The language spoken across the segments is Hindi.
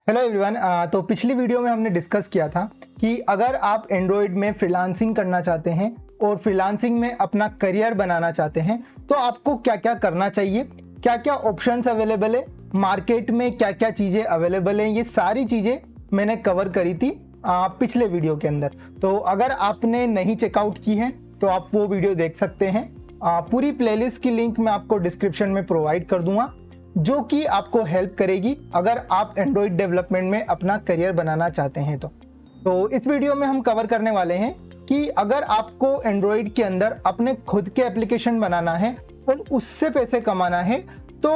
Hello everyone. तो पिछली वीडियो में हमने डिस्कस किया था कि अगर आप एंड्रॉयड में फ्रीलांसिंग करना चाहते हैं और फ्रीलांसिंग में अपना करियर बनाना चाहते हैं तो आपको क्या क्या करना चाहिए, क्या क्या ऑप्शंस अवेलेबल है, मार्केट में क्या क्या चीज़ें अवेलेबल हैं, ये सारी चीज़ें मैंने कवर करी थी पिछले वीडियो के अंदर। तो अगर आपने नहीं चेकआउट की है तो आप वो वीडियो देख सकते हैं। पूरी प्लेलिस्ट की लिंक मैं आपको डिस्क्रिप्शन में प्रोवाइड कर दूंगा, जो कि आपको हेल्प करेगी अगर आप एंड्रॉयड डेवलपमेंट में अपना करियर बनाना चाहते हैं। तो इस वीडियो में हम कवर करने वाले हैं कि अगर आपको एंड्रॉयड के अंदर अपने खुद के एप्लीकेशन बनाना है और उससे पैसे कमाना है तो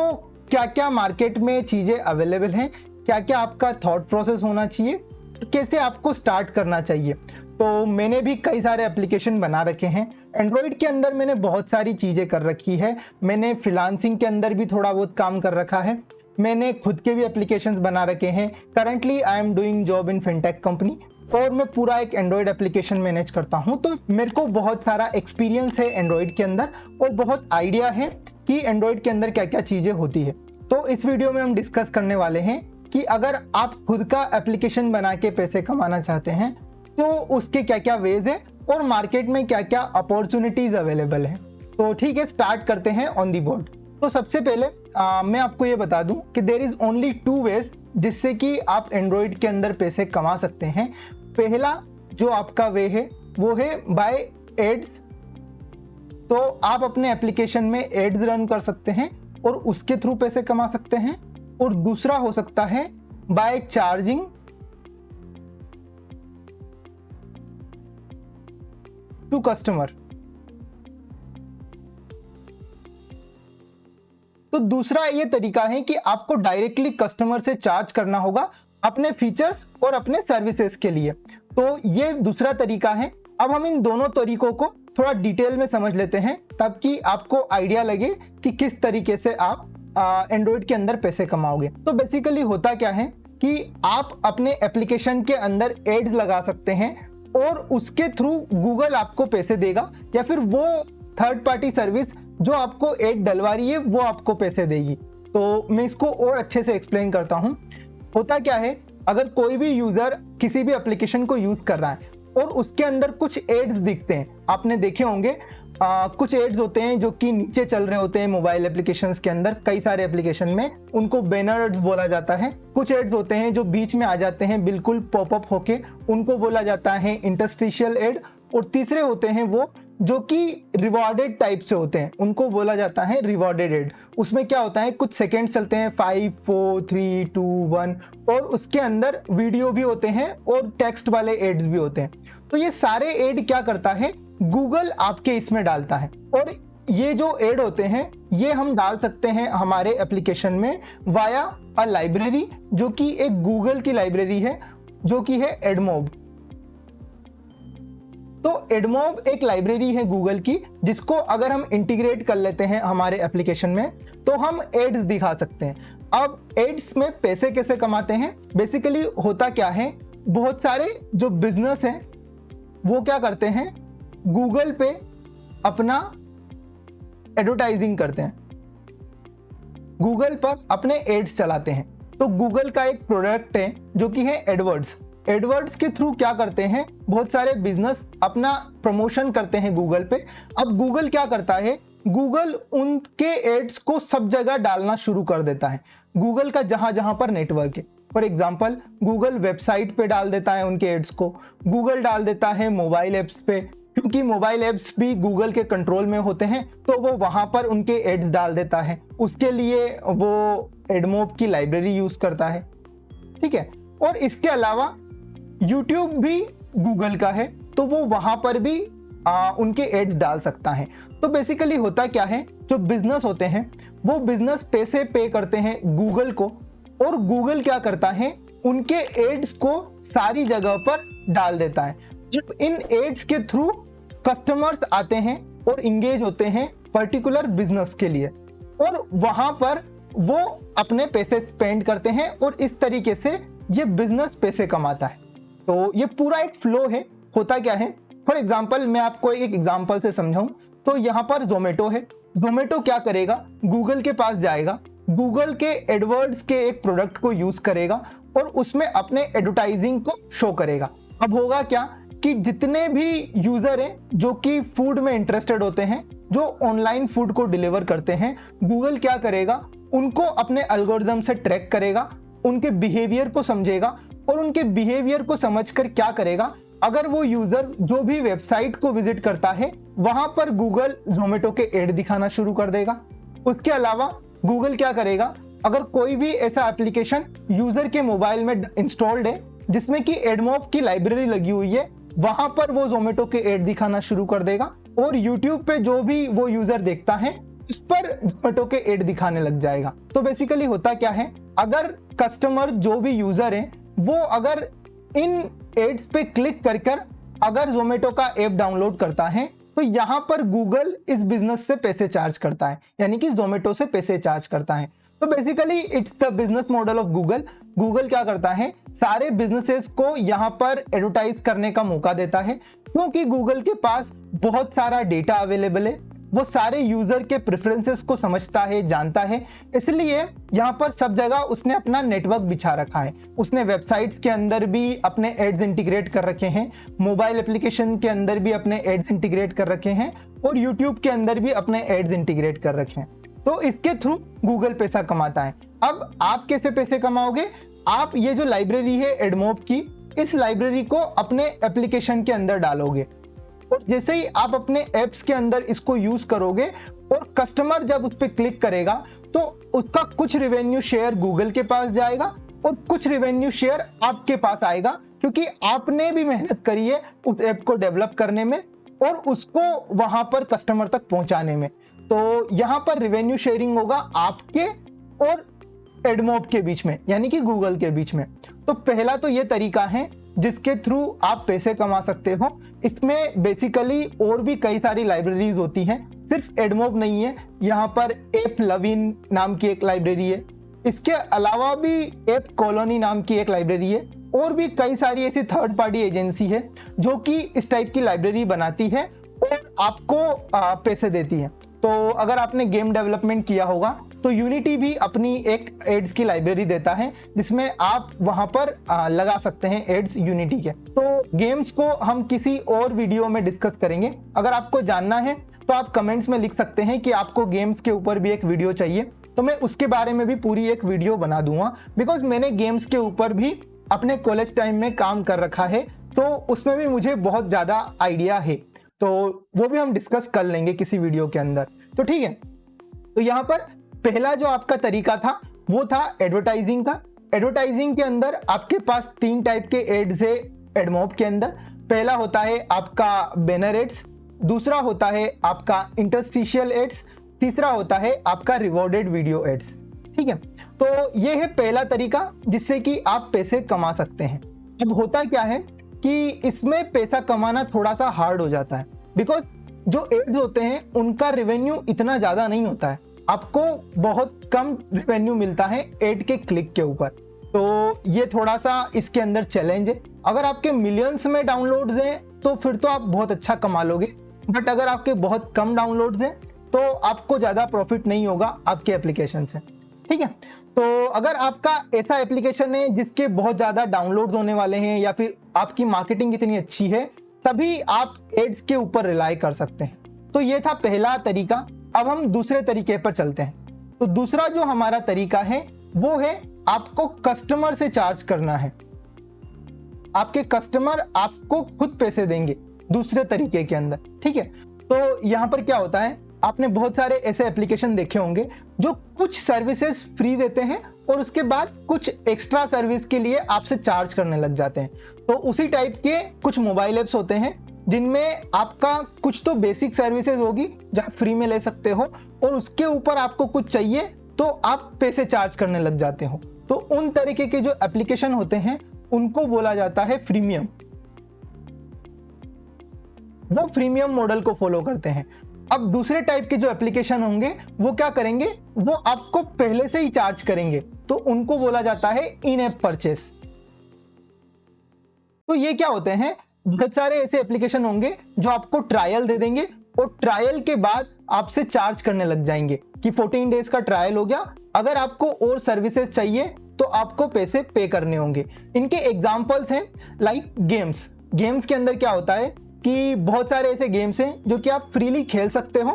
क्या क्या मार्केट में चीज़ें अवेलेबल हैं, क्या क्या आपका थॉट प्रोसेस होना चाहिए, कैसे आपको स्टार्ट करना चाहिए। तो मैंने भी कई सारे एप्लीकेशन बना रखे हैं एंड्रॉयड के अंदर, मैंने बहुत सारी चीज़ें कर रखी है। मैंने फ्रीलांसिंग के अंदर भी थोड़ा बहुत काम कर रखा है, मैंने खुद के भी एप्लीकेशंस बना रखे हैं। Currently I am doing job in fintech company और मैं पूरा एक एंड्रॉयड एप्लीकेशन मैनेज करता हूं। तो मेरे को बहुत सारा एक्सपीरियंस है एंड्रॉयड के अंदर और बहुत आइडिया है कि एंड्रॉयड के अंदर क्या क्या चीज़ें होती है। तो इस वीडियो में हम डिस्कस करने वाले हैं कि अगर आप खुद का एप्लीकेशन बना के पैसे कमाना चाहते हैं तो उसके क्या क्या वेज है और मार्केट में क्या क्या अपॉर्चुनिटीज अवेलेबल है। तो ठीक है, स्टार्ट करते हैं ऑन दी बोर्ड। तो सबसे पहले मैं आपको ये बता दूं कि देयर इज ओनली 2 वेज जिससे कि आप एंड्रॉयड के अंदर पैसे कमा सकते हैं। पहला जो आपका वे है वो है बाय एड्स। तो आप अपने एप्लीकेशन में एड्स रन कर सकते हैं और उसके थ्रू पैसे कमा सकते हैं। और दूसरा हो सकता है बाय चार्जिंग टू कस्टमर। तो दूसरा ये तरीका है कि आपको डायरेक्टली कस्टमर से चार्ज करना होगा अपने फीचर्स और अपने सर्विसेज के लिए। तो ये दूसरा तरीका है। अब हम इन दोनों तरीकों को थोड़ा डिटेल में समझ लेते हैं ताकि आपको आइडिया लगे कि किस तरीके से आप एंड्रॉयड के अंदर पैसे कमाओगे। तो बेसिकली होता क्या है कि आप अपने एप्लीकेशन के अंदर एड्स लगा सकते हैं और उसके थ्रू गूगल आपको पैसे देगा, या फिर वो थर्ड पार्टी सर्विस जो आपको एड डलवा रही है वो आपको पैसे देगी। तो मैं इसको और अच्छे से एक्सप्लेन करता हूँ। होता क्या है, अगर कोई भी यूज़र किसी भी एप्लीकेशन को यूज़ कर रहा है और उसके अंदर कुछ एड्स दिखते हैं, आपने देखे होंगे कुछ एड्स होते हैं जो कि नीचे चल रहे होते हैं मोबाइल एप्लीकेशंस के अंदर, कई सारे एप्लीकेशन में उनको बैनर एड्स बोला जाता है। कुछ एड्स होते हैं जो बीच में आ जाते हैं बिल्कुल पॉपअप होके, उनको बोला जाता है इंटरस्टिशियल एड। और तीसरे होते हैं वो जो कि रिवॉर्डेड टाइप से होते हैं, उनको बोला जाता है रिवॉर्डेड एड। उसमें क्या होता है, कुछ सेकेंड्स चलते हैं, 5 4 3 2 1, और उसके अंदर वीडियो भी होते हैं और टेक्स्ट वाले एड्स भी होते हैं। तो ये सारे एड क्या करता है, गूगल आपके इसमें डालता है। और ये जो एड होते हैं ये हम डाल सकते हैं हमारे एप्लीकेशन में वाया अ लाइब्रेरी, जो कि एक गूगल की लाइब्रेरी है जो कि है एडमोब। तो एडमोब एक लाइब्रेरी है गूगल की, जिसको अगर हम इंटीग्रेट कर लेते हैं हमारे एप्लीकेशन में तो हम एड्स दिखा सकते हैं। अब एड्स में पैसे कैसे कमाते हैं, बेसिकली होता क्या है, बहुत सारे जो बिजनेस हैं वो क्या करते हैं, गूगल पे अपना एडवर्टाइजिंग करते हैं, गूगल पर अपने एड्स चलाते हैं। तो गूगल का एक प्रोडक्ट है जो कि है एडवर्ड्स। एडवर्ड्स के थ्रू क्या करते हैं, बहुत सारे बिजनेस अपना प्रमोशन करते हैं गूगल पे। अब गूगल क्या करता है, गूगल उनके एड्स को सब जगह डालना शुरू कर देता है, गूगल का जहां जहां पर नेटवर्क है। फॉर एग्जाम्पल गूगल वेबसाइट पे डाल देता है उनके एड्स को, गूगल डाल देता है मोबाइल ऐप्स पे, क्योंकि मोबाइल ऐप्स भी गूगल के कंट्रोल में होते हैं तो वो वहां पर उनके एड्स डाल देता है। उसके लिए वो एडमोब की लाइब्रेरी यूज करता है, ठीक है। और इसके अलावा यूट्यूब भी गूगल का है तो वो वहां पर भी उनके एड्स डाल सकता है। तो बेसिकली होता क्या है, जो बिजनेस होते हैं वो बिजनेस पैसे पे करते हैं गूगल को, और गूगल क्या करता है, उनके एड्स को सारी जगह पर डाल देता है। जब इन एड्स के थ्रू कस्टमर्स आते हैं और इंगेज होते हैं पर्टिकुलर बिजनेस के लिए, और वहां पर वो अपने पैसे स्पेंड करते हैं और इस तरीके से ये बिजनेस पैसे कमाता है। तो ये पूरा एक फ्लो है। होता क्या है, फॉर एग्जाम्पल मैं आपको एक एग्जाम्पल से समझाऊं तो यहाँ पर जोमेटो है। जोमेटो क्या करेगा, गूगल के पास जाएगा, गूगल के एडवर्ड्स के एक प्रोडक्ट को यूज करेगा और उसमें अपने एडवर्टाइजिंग को शो करेगा। अब होगा क्या कि जितने भी यूजर हैं जो कि फूड में इंटरेस्टेड होते हैं, जो ऑनलाइन फूड को डिलीवर करते हैं, गूगल क्या करेगा, उनको अपने एल्गोरिदम से ट्रैक करेगा, उनके बिहेवियर को समझेगा और उनके बिहेवियर को समझकर क्या करेगा, अगर वो यूजर जो भी वेबसाइट को विजिट करता है वहां पर गूगल जोमेटो के एड दिखाना शुरू कर देगा। उसके अलावा गूगल क्या करेगा, अगर कोई भी ऐसा एप्लीकेशन यूजर के मोबाइल में इंस्टॉल्ड है जिसमें कि एडमॉब की लाइब्रेरी लगी हुई है, वहां पर वो जोमेटो के एड दिखाना शुरू कर देगा और यूट्यूब पे जो भी वो यूजर देखता है उस पर जोमेटो के एड दिखाने लग जाएगा। तो बेसिकली होता क्या है, अगर कस्टमर जो भी यूजर है वो अगर इन एड्स पे क्लिक कर अगर जोमेटो का ऐप डाउनलोड करता है तो यहाँ पर गूगल इस बिजनेस से पैसे चार्ज करता है, यानी कि जोमेटो से पैसे चार्ज करता है। तो basically it's the business model of Google. Google क्या करता है, सारे बिजनेसेस को यहाँ पर एडवर्टाइज करने का मौका देता है, क्योंकि गूगल के पास बहुत सारा डेटा अवेलेबल है, वो सारे यूजर के प्रेफरेंसेस को समझता है, जानता है, इसलिए यहाँ पर सब जगह उसने अपना नेटवर्क बिछा रखा है। उसने वेबसाइट्स के अंदर भी अपने एड्स इंटीग्रेट कर रखे हैं, मोबाइल एप्लीकेशन के अंदर भी अपने एड्स इंटीग्रेट कर रखे हैं और यूट्यूब के अंदर भी अपने एड्स इंटीग्रेट कर रखे हैं। तो इसके थ्रू गूगल पैसा कमाता है। अब आप कैसे पैसे कमाओगे, आप ये जो लाइब्रेरी है एडमॉब की, इस लाइब्रेरी को अपने एप्लीकेशन के अंदर डालोगे और जैसे ही आप अपने एप्स के अंदर इसको यूज करोगे और कस्टमर जब उस पर क्लिक करेगा तो उसका कुछ रेवेन्यू शेयर गूगल के पास जाएगा और कुछ रेवेन्यू शेयर आपके पास आएगा, क्योंकि आपने भी मेहनत करी है उस ऐप को डेवलप करने में और उसको वहां पर कस्टमर तक पहुंचाने में। तो यहाँ पर रेवेन्यू शेयरिंग होगा आपके और एडमॉब के बीच में, यानी कि गूगल के बीच में। तो पहला तो ये तरीका है जिसके थ्रू आप पैसे कमा सकते हो। इसमें बेसिकली और भी कई सारी लाइब्रेरीज होती हैं, सिर्फ एडमॉब नहीं है, यहाँ पर एप लविन नाम की एक लाइब्रेरी है, इसके अलावा भी एप कॉलोनी नाम की एक लाइब्रेरी है और भी कई सारी ऐसी थर्ड पार्टी एजेंसी है जो कि इस टाइप की लाइब्रेरी बनाती है और आपको पैसे देती है। तो अगर आपने गेम डेवलपमेंट किया होगा तो यूनिटी भी अपनी एक एड्स की लाइब्रेरी देता है जिसमें आप वहां पर लगा सकते हैं एड्स यूनिटी के। तो गेम्स को हम किसी और वीडियो में डिस्कस करेंगे। अगर आपको जानना है तो आप कमेंट्स में लिख सकते हैं कि आपको गेम्स के ऊपर भी एक वीडियो चाहिए, तो मैं उसके बारे में भी पूरी एक वीडियो बना दूंगा, बिकॉज मैंने गेम्स के ऊपर भी अपने कॉलेज टाइम में काम कर रखा है, तो उसमें भी मुझे बहुत ज़्यादा आइडिया है, तो वो भी हम डिस्कस कर लेंगे किसी वीडियो के अंदर। तो ठीक है, तो यहाँ पर पहला जो आपका तरीका था वो था एडवर्टाइजिंग का। एडवर्टाइजिंग के अंदर आपके पास 3 टाइप के एड्स है एडमॉब के अंदर। पहला होता है आपका बैनर एड्स, दूसरा होता है आपका इंटरस्टिशियल एड्स, तीसरा होता है आपका रिवॉर्डेड वीडियो एड्स। ठीक है, तो ये है पहला तरीका जिससे कि आप पैसे कमा सकते हैं। अब होता क्या है कि इसमें पैसा कमाना थोड़ा सा हार्ड हो जाता है, बिकॉज जो एड्स होते हैं उनका रेवेन्यू इतना ज़्यादा नहीं होता है, आपको बहुत कम रेवेन्यू मिलता है एड के क्लिक के ऊपर। तो ये थोड़ा सा इसके अंदर चैलेंज है। अगर आपके मिलियंस में डाउनलोड्स हैं तो फिर तो आप बहुत अच्छा कमा लोगे, बट अगर आपके बहुत कम डाउनलोड्स हैं तो आपको ज़्यादा प्रॉफिट नहीं होगा आपके एप्लीकेशन से। ठीक है, तो अगर आपका ऐसा एप्लीकेशन है जिसके बहुत ज़्यादा डाउनलोड्स होने वाले हैं या फिर आपकी मार्केटिंग इतनी अच्छी है, तभी आप एड्स के ऊपर रिलाई कर सकते हैं। तो ये था पहला तरीका। अब हम दूसरे तरीके पर चलते हैं। तो दूसरा जो हमारा तरीका है वो है आपको कस्टमर से चार्ज करना है। आपके कस्टमर आपको खुद पैसे देंगे दूसरे तरीके के अंदर। ठीक है, तो यहाँ पर क्या होता है, आपने बहुत सारे ऐसे एप्लीकेशन देखे होंगे जो कुछ सर्विसेज फ्री देते हैं और उसके बाद कुछ एक्स्ट्रा सर्विस के लिए आपसे चार्ज करने लग जाते हैं। तो उसी टाइप के कुछ मोबाइल ऐप्स होते हैं जिनमें आपका कुछ तो बेसिक सर्विसेज होगी जो आप फ्री में ले सकते हो और उसके ऊपर आपको कुछ चाहिए तो आप पैसे चार्ज करने लग जाते हो। तो उन तरीके के जो एप्लीकेशन होते हैं उनको बोला जाता है फ्रीमियम। वो फ्रीमियम मॉडल को फॉलो करते हैं। अब दूसरे टाइप के जो एप्लीकेशन होंगे वो क्या करेंगे, वो आपको पहले से ही चार्ज करेंगे, तो उनको बोला जाता है इन ऐप परचेस। तो ये क्या होते हैं, बहुत सारे ऐसे एप्लीकेशन होंगे जो आपको ट्रायल दे देंगे और ट्रायल के बाद आपसे चार्ज करने लग जाएंगे कि 14 डेज का ट्रायल हो गया, अगर आपको और सर्विसेज चाहिए तो आपको पैसे पे करने होंगे। इनके एग्जाम्पल्स हैं लाइक गेम्स। गेम्स के अंदर क्या होता है कि बहुत सारे ऐसे गेम्स हैं जो कि आप फ्रीली खेल सकते हो,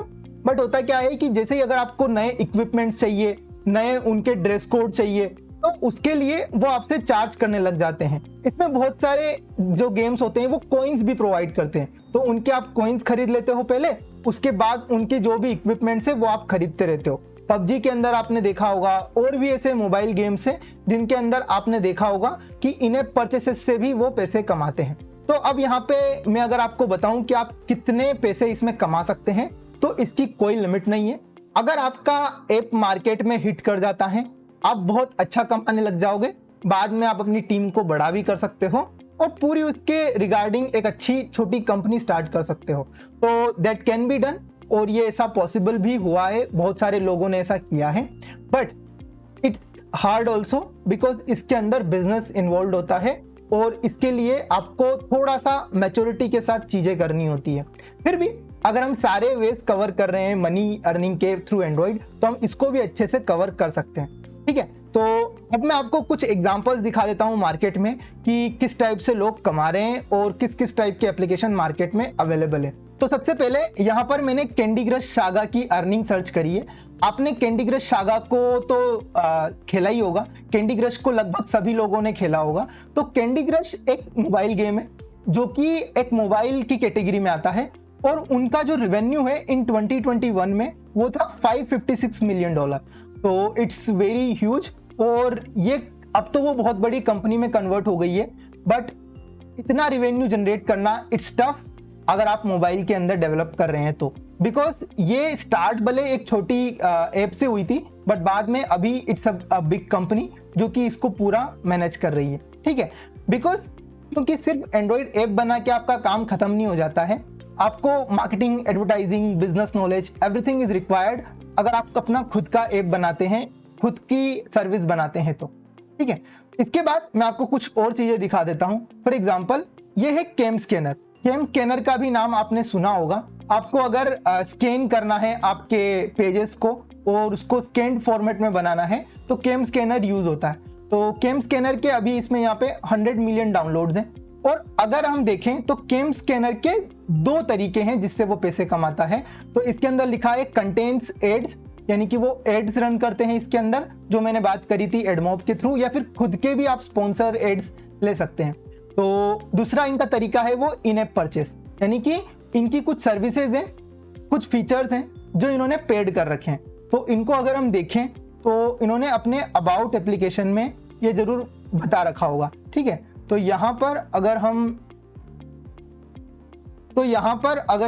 बट होता क्या है कि जैसे ही अगर आपको नए इक्विपमेंट्स चाहिए, नए उनके ड्रेस कोड चाहिए, तो उसके लिए वो आपसे चार्ज करने लग जाते हैं। इसमें बहुत सारे जो गेम्स होते हैं वो कॉइन्स भी प्रोवाइड करते हैं, तो उनके आप कॉइन्स खरीद लेते हो पहले, उसके बाद उनके जो भी इक्विपमेंट्स है वो आप खरीदते रहते हो। पबजी के अंदर आपने देखा होगा, और भी ऐसे मोबाइल गेम्स हैं जिनके अंदर आपने देखा होगा कि इन परचेसेस से भी वो पैसे कमाते हैं। तो अब यहाँ पे मैं अगर आपको बताऊं कि आप कितने पैसे इसमें कमा सकते हैं, तो इसकी कोई लिमिट नहीं है। अगर आपका ऐप मार्केट में हिट कर जाता है, आप बहुत अच्छा कमाने लग जाओगे। बाद में आप अपनी टीम को बड़ा भी कर सकते हो और पूरी उसके रिगार्डिंग एक अच्छी छोटी कंपनी स्टार्ट कर सकते हो। तो दैट कैन बी डन, और ये ऐसा पॉसिबल भी हुआ है, बहुत सारे लोगों ने ऐसा किया है। But it's hard also, because इसके अंदर बिजनेस इन्वॉल्व होता है और इसके लिए आपको थोड़ा सा मैच्योरिटी के साथ चीज़ें करनी होती है। फिर भी अगर हम सारे वेज कवर कर रहे हैं मनी अर्निंग के थ्रू एंड्रॉइड, तो हम इसको भी अच्छे से कवर कर सकते हैं। ठीक है, तो अब मैं आपको कुछ एग्जांपल्स दिखा देता हूं मार्केट में कि किस टाइप से लोग कमा रहे हैं और किस किस टाइप के एप्लीकेशन मार्केट में अवेलेबल है। तो सबसे पहले यहाँ पर मैंने कैंडी क्रश सागा की अर्निंग सर्च करी है। आपने कैंडी क्रश सागा को तो खेला ही होगा, कैंडी क्रश को लगभग सभी लोगों ने खेला होगा। तो कैंडी क्रश एक मोबाइल गेम है जो कि एक मोबाइल की कैटेगरी में आता है, और उनका जो रेवेन्यू है इन 2021 में वो था $556 मिलियन। तो इट्स वेरी ह्यूज, और ये अब तो वो बहुत बड़ी कंपनी में कन्वर्ट हो गई है, बट इतना रेवेन्यू जनरेट करना इट्स टफ अगर आप मोबाइल के अंदर डेवलप कर रहे हैं तो। बिकॉज ये स्टार्ट भले एक छोटी ऐप से हुई थी, बट बाद में अभी इट्स अ बिग कंपनी जो कि इसको पूरा मैनेज कर रही है। ठीक है, बिकॉज क्योंकि सिर्फ एंड्रॉइड ऐप बना के आपका काम खत्म नहीं हो जाता है, आपको marketing, advertising, business knowledge, everything is required अगर आप अपना खुद का ऐप बनाते हैं, खुद की सर्विस बनाते हैं तो। ठीक है, इसके बाद मैं आपको कुछ और चीजें दिखा देता हूं। फॉर एग्जांपल ये है कैम स्कैनर। कैम स्कैनर का भी नाम आपने सुना होगा। आपको अगर स्कैन करना है आपके पेजेस को और उसको स्कैन्ड फॉर्मेट में बनाना है तो कैम स्कैनर यूज होता है। तो कैम स्कैनर के अभी इसमें यहाँ पे 100 मिलियन डाउनलोड्स हैं। और अगर हम देखें तो कैम स्कैनर के दो तरीके हैं जिससे वो पैसे कमाता है। तो इसके अंदर लिखा है कंटेंट्स एड्स, यानी कि वो एड्स रन करते हैं इसके अंदर, जो मैंने बात करी थी एडमॉब के थ्रू, या फिर खुद के भी आप स्पॉन्सर एड्स ले सकते हैं। तो दूसरा इनका तरीका है वो इन ऐप परचेस, यानी कि इनकी कुछ सर्विसेज हैं, कुछ फीचर्स हैं जो इन्होंने पेड कर रखे हैं। तो इनको अगर हम देखें तो इन्होंने अपने अबाउट एप्लीकेशन में ये जरूर बता रखा होगा। ठीक है, तो यहाँ पर अगर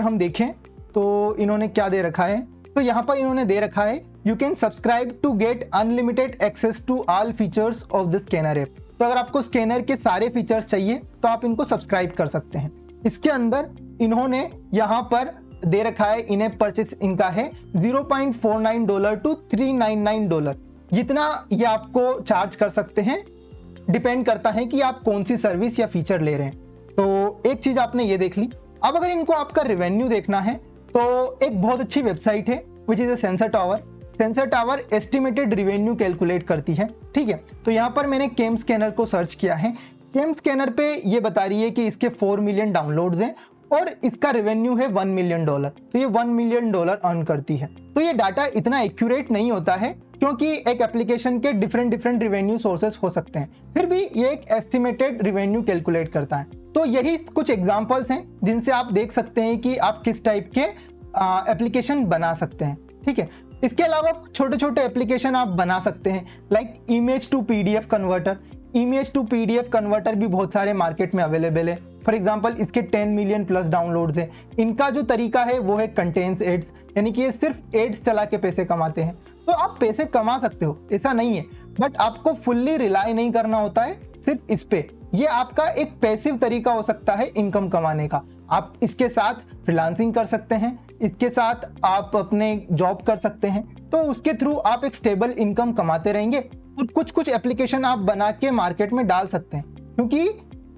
हम देखें तो इन्होंने क्या दे रखा है, तो यहाँ पर इन्होंने दे रखा है you can subscribe to get unlimited access to all features of the scanner app. तो अगर आपको स्कैनर के सारे फीचर्स चाहिए तो आप इनको सब्सक्राइब कर सकते हैं। इसके अंदर इन्होंने यहाँ पर दे रखा है इन ऐप परचेस इनका है $0.49 to $399। जितना ये आपको चार्ज कर सकते हैं डिपेंड करता है कि आप कौन सी सर्विस या फीचर ले रहे हैं। तो एक चीज आपने ये देख ली। अब अगर इनको आपका रेवेन्यू देखना है तो एक बहुत अच्छी वेबसाइट है which is a sensor tower. Sensor tower estimated revenue calculate करती है। ठीक है, तो यहाँ पर मैंने कैम स्कैनर को सर्च किया है। कैम स्कैनर पे ये बता रही है कि इसके 4 मिलियन डाउनलोड्स हैं और इसका रेवेन्यू है $1 मिलियन। तो ये $1 मिलियन अर्न करती है। तो ये डाटा इतना एक्यूरेट नहीं होता है क्योंकि एक एप्लीकेशन के डिफरेंट रेवेन्यू सोर्सेस हो सकते हैं, फिर भी ये एक एस्टिमेटेड रेवेन्यू कैलकुलेट करता है। तो यही कुछ एग्जांपल्स हैं जिनसे आप देख सकते हैं कि आप किस टाइप के एप्लीकेशन बना सकते हैं। ठीक है, इसके अलावा छोटे छोटे एप्लीकेशन आप बना सकते हैं like image to PDF converter. Image to PDF converter भी बहुत सारे मार्केट में अवेलेबल है। फॉर एग्जांपल इसके 10 मिलियन प्लस डाउनलोड्स हैं। इनका जो तरीका है वो है कंटेंट्स एड्स, यानी कि ये सिर्फ एड्स चला के पैसे कमाते हैं। तो आप पैसे कमा सकते हो, ऐसा नहीं है, बट आपको फुल्ली रिलाई नहीं करना होता है सिर्फ इस पे। ये आपका एक पैसिव तरीका हो सकता है इनकम कमाने का। आप इसके साथ फ्रीलांसिंग कर सकते हैं, इसके साथ आप अपने जॉब कर सकते हैं, तो उसके थ्रू आप एक स्टेबल इनकम कमाते रहेंगे और कुछ कुछ एप्लीकेशन आप बना के मार्केट में डाल सकते हैं। क्योंकि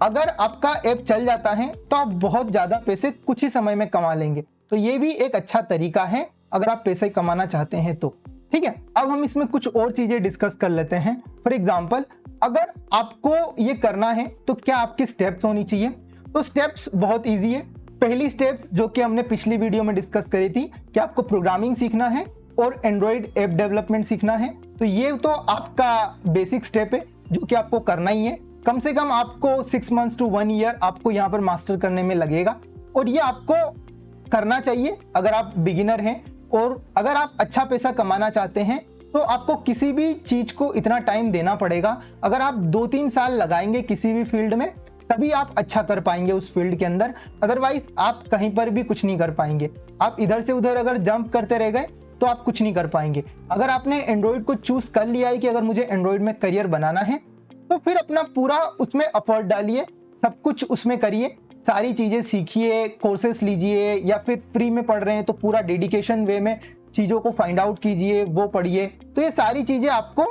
अगर आपका ऐप चल जाता है तो आप बहुत ज़्यादा पैसे कुछ ही समय में कमा लेंगे। तो ये भी एक अच्छा तरीका है अगर आप पैसे कमाना चाहते हैं तो। ठीक है, अब हम इसमें कुछ और चीजें डिस्कस कर लेते हैं। फॉर एग्जाम्पल, अगर आपको ये करना है तो क्या आपकी स्टेप्स होनी चाहिए? तो स्टेप्स बहुत इजी है। पहली स्टेप जो कि हमने पिछली वीडियो में डिस्कस करी थी कि आपको प्रोग्रामिंग सीखना है और एंड्रॉइड ऐप डेवलपमेंट सीखना है। तो ये तो आपका बेसिक स्टेप है जो कि आपको करना ही है। कम से कम आपको 6 मंथ्स टू 1 ईयर आपको यहाँ पर मास्टर करने में लगेगा और ये आपको करना चाहिए अगर आप बिगिनर हैं। और अगर आप अच्छा पैसा कमाना चाहते हैं तो आपको किसी भी चीज को इतना टाइम देना पड़ेगा। अगर आप 2-3 साल लगाएंगे किसी भी फील्ड में तभी आप अच्छा कर पाएंगे उस फील्ड के अंदर, अदरवाइज आप कहीं पर भी कुछ नहीं कर पाएंगे। आप इधर से उधर अगर जंप करते रह गए तो आप कुछ नहीं कर पाएंगे। अगर आपने एंड्रॉइड को चूज कर लिया है कि अगर मुझे एंड्रॉइड में करियर बनाना है तो फिर अपना पूरा उसमें एफर्ट डालिए, सब कुछ उसमें करिए, सारी चीजें सीखिए, कोर्सेस लीजिए या फिर फ्री में पढ़ रहे हैं तो पूरा डेडिकेशन वे में चीजों को फाइंड आउट कीजिए, वो पढ़िए। तो ये सारी चीजें आपको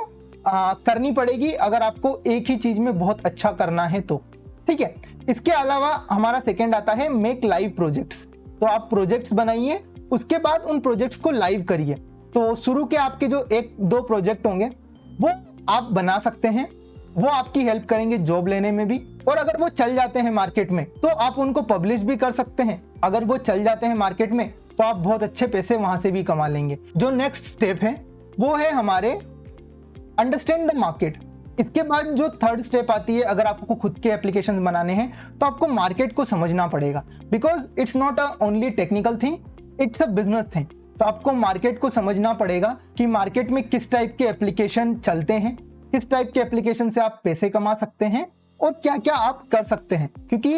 करनी पड़ेगी अगर आपको एक ही चीज में बहुत अच्छा करना है तो, ठीक है। इसके अलावा हमारा सेकंड आता है मेक लाइव प्रोजेक्ट्स। तो आप प्रोजेक्ट्स बनाइए, उसके बाद उन प्रोजेक्ट्स को लाइव करिए। तो शुरू के आपके जो 1-2 प्रोजेक्ट होंगे वो आप बना सकते हैं, वो आपकी हेल्प करेंगे जॉब लेने में भी। और अगर वो चल जाते हैं मार्केट में तो आप उनको पब्लिश भी कर सकते हैं। अगर वो चल जाते हैं मार्केट में तो आप बहुत अच्छे पैसे वहां से भी कमा लेंगे। जो नेक्स्ट स्टेप है वो है हमारे अंडरस्टैंड द मार्केट। इसके बाद जो थर्ड स्टेप आती है, अगर आपको खुद के एप्लीकेशन बनाने हैं तो आपको मार्केट को समझना पड़ेगा, because it's not a only technical thing, it's a business thing. तो आपको मार्केट को समझना पड़ेगा कि मार्केट में किस टाइप के एप्लीकेशन चलते हैं, किस टाइप के एप्लीकेशन से आप पैसे कमा सकते हैं और क्या क्या आप कर सकते हैं। क्योंकि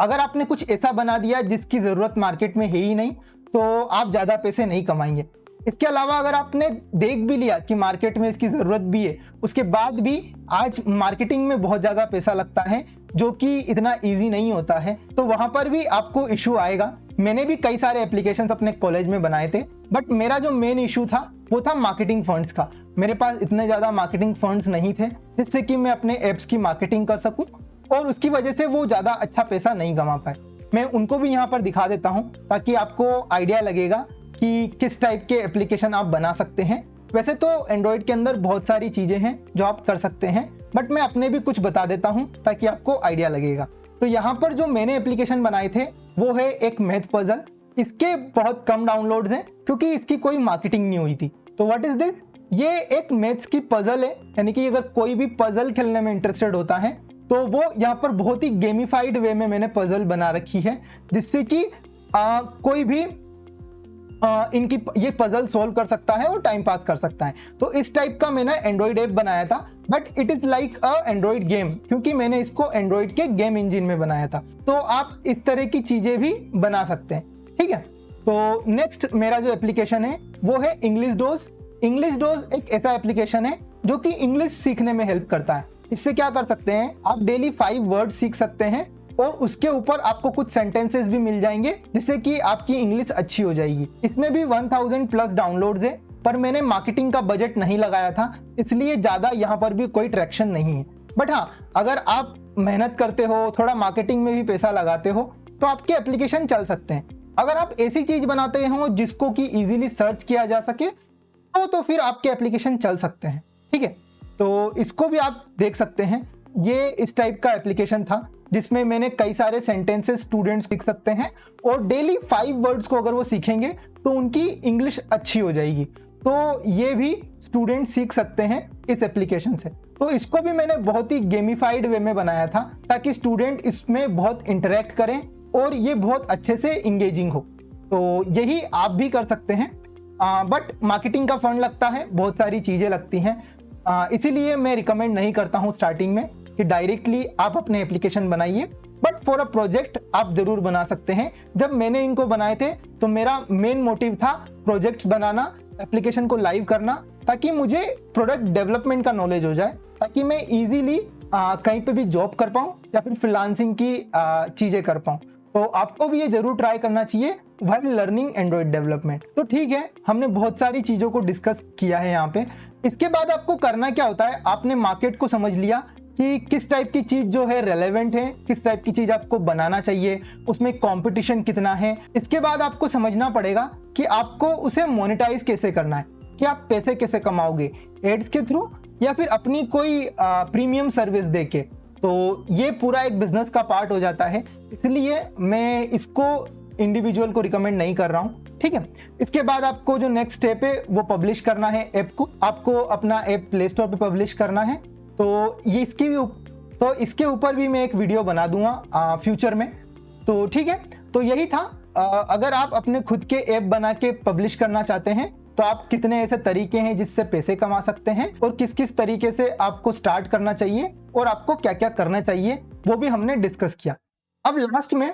अगर आपने कुछ ऐसा बना दिया जिसकी जरूरत मार्केट में है ही नहीं तो आप ज्यादा पैसे नहीं कमाएंगे। इसके अलावा अगर आपने देख भी लिया कि मार्केट में इसकी जरूरत भी है, उसके बाद भी आज मार्केटिंग में बहुत ज्यादा पैसा लगता है जो कि इतना इजी नहीं होता है, तो वहां पर भी आपको इशू आएगा। मैंने भी कई सारे एप्लीकेशंस अपने कॉलेज में बनाए थे, बट मेरा जो मेन इशू था वो था मार्केटिंग फंड्स का। मेरे पास इतने ज्यादा मार्केटिंग फंड्स नहीं थे जिससे कि मैं अपने एप्स की मार्केटिंग कर सकूं, और उसकी वजह से वो ज्यादा अच्छा पैसा नहीं कमा पाए। मैं उनको भी यहाँ पर दिखा देता हूँ ताकि आपको आइडिया लगेगा कि किस टाइप के एप्लीकेशन आप बना सकते हैं। वैसे तो एंड्रॉइड के अंदर बहुत सारी चीजें हैं जो आप कर सकते हैं, बट मैं अपने भी कुछ बता देता हूँ ताकि आपको आइडिया लगेगा। तो यहाँ पर जो मैंने एप्लीकेशन बनाए थे वो है एक मैथ पजल। इसके बहुत कम डाउनलोड्स हैं क्योंकि इसकी कोई मार्केटिंग नहीं हुई थी। तो व्हाट इज दिस? ये एक मैथ्स की पजल है, यानी कि अगर कोई भी पजल खेलने में इंटरेस्टेड होता है तो वो यहाँ पर बहुत ही गेमिफाइड वे में मैंने पजल बना रखी है, जिससे कि कोई भी इनकी ये पजल सॉल्व कर सकता है और टाइम पास कर सकता है। तो इस टाइप का मैंने एंड्रॉइड ऐप बनाया था, but it is like a Android game, क्योंकि मैंने इसको एंड्रॉइड के गेम इंजन में बनाया था। तो आप इस तरह की चीजें भी बना सकते हैं, ठीक है। तो नेक्स्ट मेरा जो एप्लीकेशन है वो है इंग्लिश डोज। इंग्लिश डोज एक ऐसा एप्लीकेशन है जो कि इंग्लिश सीखने में हेल्प करता है। इससे क्या कर सकते हैं, आप डेली 5 वर्ड सीख सकते हैं और उसके ऊपर आपको कुछ सेंटेंसेस भी मिल जाएंगे जिससे कि आपकी इंग्लिश अच्छी हो जाएगी। इसमें भी 1000 प्लस डाउनलोड्स है, पर मैंने मार्केटिंग का बजट नहीं लगाया था, इसलिए ज्यादा यहाँ पर भी कोई ट्रैक्शन नहीं है। बट हाँ, अगर आप मेहनत करते हो, थोड़ा मार्केटिंग में भी पैसा लगाते हो तो आपके एप्लीकेशन चल सकते हैं। अगर आप ऐसी चीज बनाते हो जिसको कि इजीली सर्च किया जा सके तो फिर आपके एप्लीकेशन चल सकते हैं, ठीक है। तो इसको भी आप देख सकते हैं। ये इस टाइप का एप्लीकेशन था जिसमें मैंने कई सारे सेंटेंसेस स्टूडेंट्स सीख सकते हैं और डेली 5 वर्ड्स को अगर वो सीखेंगे तो उनकी इंग्लिश अच्छी हो जाएगी। तो ये भी स्टूडेंट सीख सकते हैं इस एप्लीकेशन से। तो इसको भी मैंने बहुत ही गेमिफाइड वे में बनाया था ताकि स्टूडेंट इसमें बहुत इंटरेक्ट करें और ये बहुत अच्छे से इंगेजिंग हो। तो यही आप भी कर सकते हैं, बट मार्केटिंग का फंड लगता है, बहुत सारी चीज़ें लगती हैं, इसीलिए मैं रिकमेंड नहीं करता हूँ स्टार्टिंग में कि डायरेक्टली आप अपने एप्लीकेशन बनाइए। बट फॉर अ प्रोजेक्ट आप जरूर बना सकते हैं। जब मैंने इनको बनाए थे तो मेरा मेन मोटिव था प्रोजेक्ट्स बनाना, एप्लीकेशन को लाइव करना, ताकि मुझे प्रोडक्ट डेवलपमेंट का नॉलेज हो जाए, ताकि मैं इजीली कहीं पे भी जॉब कर पाऊँ या फिर फ्रीलांसिंग की चीज़ें कर पाऊँ। तो आपको भी ये जरूर ट्राई करना चाहिए व्हाइल लर्निंग एंड्रॉइड डेवलपमेंट। तो ठीक है, हमने बहुत सारी चीज़ों को डिस्कस किया है यहाँ पे। इसके बाद आपको करना क्या होता है, आपने मार्केट को समझ लिया कि किस टाइप की चीज जो है रेलेवेंट है, किस टाइप की चीज आपको बनाना चाहिए, उसमें कंपटीशन कितना है। इसके बाद आपको समझना पड़ेगा कि आपको उसे मोनेटाइज कैसे करना है। कि आप पैसे कैसे कमाओगे, एड्स के थ्रू या फिर अपनी कोई प्रीमियम सर्विस देके। तो ये पूरा एक बिजनेस का पार्ट हो जाता है, इसलिए मैं इसको इंडिविजुअल को रिकमेंड नहीं कर रहा हूँ। ठीक है, इसके बाद आपको जो नेक्स्ट स्टेप है वो पब्लिश करना है ऐप को। आपको अपना ऐप प्ले स्टोर पे पब्लिश करना है। तो ये इसके ऊपर भी मैं एक वीडियो बना दूंगा फ्यूचर में। तो ठीक है, तो यही था। अगर आप अपने खुद के ऐप बना के पब्लिश करना चाहते हैं तो आप कितने ऐसे तरीके हैं जिससे पैसे कमा सकते हैं और किस किस तरीके से आपको स्टार्ट करना चाहिए और आपको क्या क्या करना चाहिए वो भी हमने डिस्कस किया। अब लास्ट में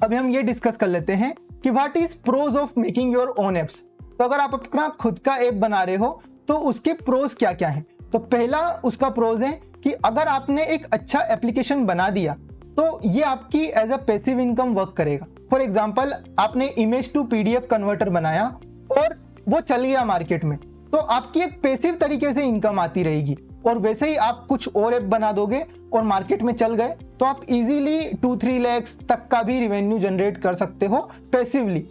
अभी हम ये डिस्कस कर लेते हैं कि what is pros of making your own apps. तो अगर आप अपना खुद का ऐप बना रहे हो तो उसके प्रोज क्या क्या हैं। तो पहला उसका प्रोज है कि अगर आपने एक अच्छा एप्लीकेशन बना दिया तो ये आपकी as a passive income work करेगा। फॉर एग्जाम्पल, आपने इमेज टू पीडीएफ कन्वर्टर बनाया और वो चल गया मार्केट में, तो आपकी एक पैसिव तरीके से इनकम आती रहेगी। और वैसे ही आप कुछ और ऐप बना दोगे और मार्केट में चल गए तो आप इजीली 2-3 लाख तक का भी रिवेन्यू जनरेट कर सकते हो पैसिवली।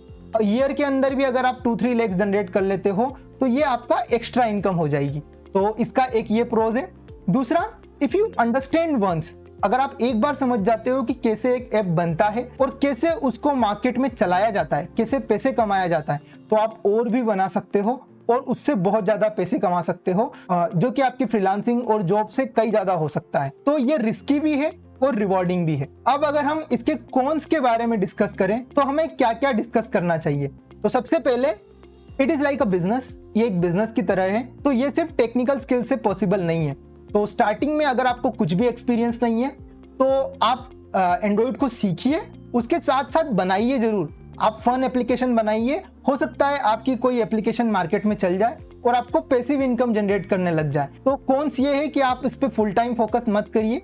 ईयर के अंदर भी अगर आप 2-3 लाख जनरेट कर लेते हो तो ये आपका एक्स्ट्रा इनकम हो जाएगी। तो इसका एक ये प्रोज है। दूसरा, इफ यू अंडरस्टैंड वंस, अगर आप एक बार समझ जाते हो कि कैसे एक ऐप बनता है और कैसे उसको मार्केट में चलाया जाता है, कैसे पैसे कमाया जाता है, तो आप और भी बना सकते हो और उससे बहुत ज्यादा पैसे कमा सकते हो, जो कि आपकी फ्रीलांसिंग और जॉब से कई ज्यादा हो सकता है। तो ये रिस्की भी है और रिवॉर्डिंग भी है। अब अगर हम इसके कॉन्स के बारे में डिस्कस करें तो हमें क्या क्या डिस्कस करना चाहिए। तो सबसे पहले, it is like a business, ये एक बिजनेस की तरह है। तो ये सिर्फ टेक्निकल स्किल से पॉसिबल नहीं है। तो स्टार्टिंग में अगर आपको कुछ भी एक्सपीरियंस नहीं है तो आप एंड्रॉइड को सीखिए, उसके साथ साथ बनाइए जरूर। आप फन एप्लीकेशन बनाइए, हो सकता है आपकी कोई एप्लीकेशन मार्केट में चल जाए और आपको पैसिव इनकम जनरेट करने लग जाए। तो कौन्स ये है कि आप इस पे फुल टाइम फोकस मत करिए,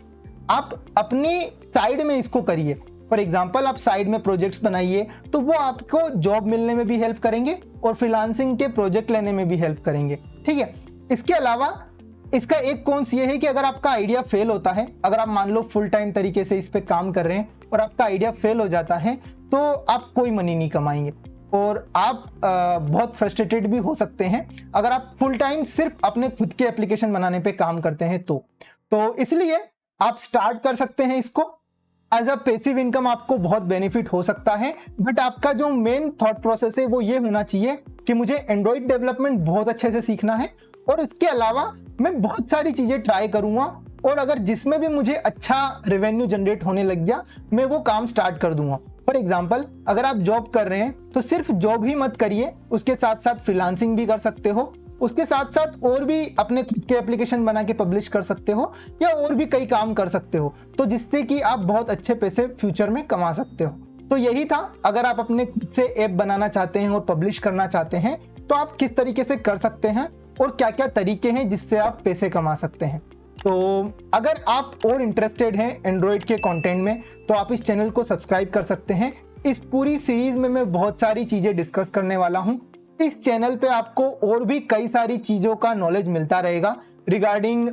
आप अपनी साइड में इसको करिए। फॉर एग्जाम्पल, आप साइड में प्रोजेक्ट्स बनाइए तो वो आपको जॉब मिलने में भी हेल्प करेंगे और फ्रीलांसिंग के प्रोजेक्ट लेने में भी हेल्प करेंगे। ठीक है, इसके अलावा इसका एक कॉन्स ये है कि अगर आपका आइडिया फेल होता है, अगर आप मान लो फुल टाइम तरीके से इस पे काम कर रहे हैं और आपका आइडिया फेल हो जाता है तो आप कोई मनी नहीं कमाएंगे और आप बहुत फ्रस्ट्रेटेड भी हो सकते हैं अगर आप फुल टाइम सिर्फ अपने खुद के एप्लीकेशन बनाने पे काम करते हैं। तो इसलिए आप स्टार्ट कर सकते हैं इसको एज अ पैसिव इनकम, आपको बहुत बेनिफिट हो सकता है। बट आपका जो मेन थॉट प्रोसेस है वो ये होना चाहिए कि मुझे एंड्रॉइड डेवलपमेंट बहुत अच्छे से सीखना है और इसके अलावा मैं बहुत सारी चीजें ट्राई करूंगा और अगर जिसमें भी मुझे अच्छा रेवेन्यू जनरेट होने लग गया मैं वो काम स्टार्ट कर दूंगा। फॉर एग्जाम्पल, अगर आप जॉब कर रहे हैं तो सिर्फ जॉब ही मत करिए, उसके साथ साथ फ्रीलांसिंग भी कर सकते हो, उसके साथ साथ और भी अपने खुद के एप्लीकेशन बना के पब्लिश कर सकते हो या और भी कई काम कर सकते हो, तो जिससे कि आप बहुत अच्छे पैसे फ्यूचर में कमा सकते हो। तो यही था, अगर आप अपने खुद से ऐप बनाना चाहते हैं और पब्लिश करना चाहते हैं तो आप किस तरीके से कर सकते हैं और क्या क्या तरीके हैं जिससे आप पैसे कमा सकते हैं। तो अगर आप और इंटरेस्टेड हैं एंड्रॉइड के कंटेंट में तो आप इस चैनल को सब्सक्राइब कर सकते हैं। इस पूरी सीरीज में मैं बहुत सारी चीजें डिस्कस करने वाला हूं। इस चैनल पे आपको और भी कई सारी चीजों का नॉलेज मिलता रहेगा regarding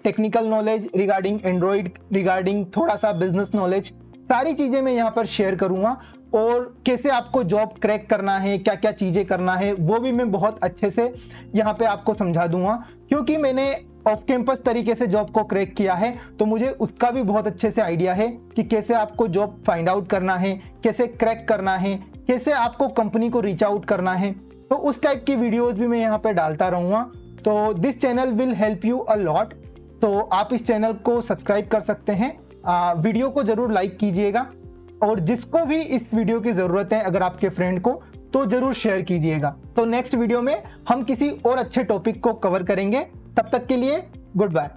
technical knowledge, regarding Android, regarding थोड़ा सा बिजनेस नॉलेज, सारी चीजें मैं यहाँ पर शेयर करूंगा। और कैसे आपको जॉब क्रैक करना है, क्या क्या चीजें करना है, वो भी मैं बहुत अच्छे से यहाँ पे आपको समझा दूंगा, क्योंकि मैंने ऑफ कैंपस तरीके से जॉब को क्रैक किया है तो मुझे उसका भी बहुत अच्छे से आइडिया है कि कैसे आपको जॉब फाइंड आउट करना है, कैसे क्रैक करना है, कैसे आपको कंपनी को रीच आउट करना है। तो उस टाइप की वीडियोस भी मैं यहाँ पे डालता रहूँगा। तो this channel will help you a lot. तो आप इस चैनल को सब्सक्राइब कर सकते हैं, वीडियो को जरूर लाइक कीजिएगा और जिसको भी इस वीडियो की ज़रूरत है अगर आपके फ्रेंड को, तो जरूर शेयर कीजिएगा। तो नेक्स्ट वीडियो में हम किसी और अच्छे टॉपिक को कवर करेंगे। तब तक के लिए गुड बाय।